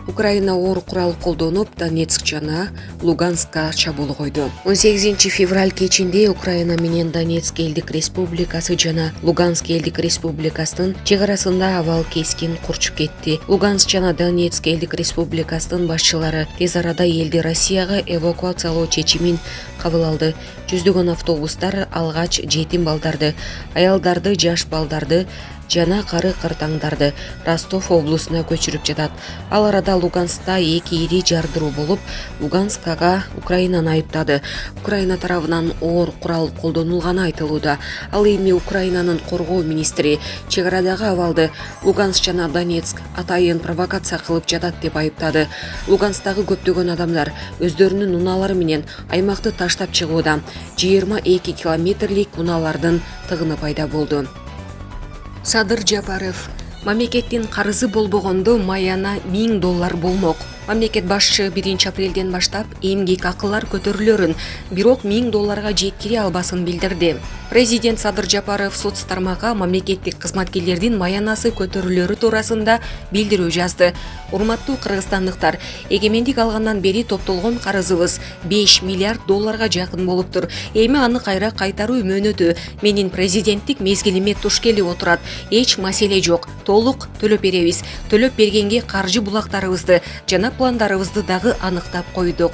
Украина оор курал колдонуп Донецк жана Луганскка чабуул койду. 18 февраль кечинде Украина менен Донецк элдик республикасы жана Луганск элдик республикасынын чек арасында абал кескин курчуп кетти. Луганск жана Донецк элдик республикасынын башчылары тез арада элди Россияга эвакуациялоо чечимин кабыл алды. Жүздөгөн автобустар алгач жетим балдарды, аялдарды, жаш балдарды жана кары кыртаңдарды Ростов облусуна көчүрүп жатат. Ал арада Луганскта эки ири жардыруу болуп, Луганскага Украинаны айыптады. Украина тарабынан оор курал колдонулганы айтылууда. Ал эми Украинанын коргоо министри чек арадагы абалды Луганск жана Донецк атайын провокация кылып жатат деп айыптады. Лугансктагы көптөгөн адамдар өздөрүнүн унаалары менен аймакты таштап чыгууда. 22 километрлик унаалардын тыгыны пайда болду. Садыр Жапаров: мамлекеттин карызы болбогондо маяна $1000 болмок. Мамлекет башчы 1 апрелден баштап эмгек акылар көтөрүлөрүн, бирок $1000 жеткире албасын билдирди. Президент Садыр Жапаров соц тармакка мамлекеттик кызматкерлердин маянасы көтөрүлөрү туурасында билдирүү жазды. Урматтуу кыргызстандыктар, эгемендик алгандан бери топтолгон карызыбыз $5 миллиард жакын болуптур. Эми аны кайра кайтаруу мөөнөтү менин президенттик мезгилиме туш келип отурат. Эч маселе жок. Толук төлөп беребиз. Төлөп бергенге каржы булактарыбызды жана пландарыбызды дагы аныктап койдук.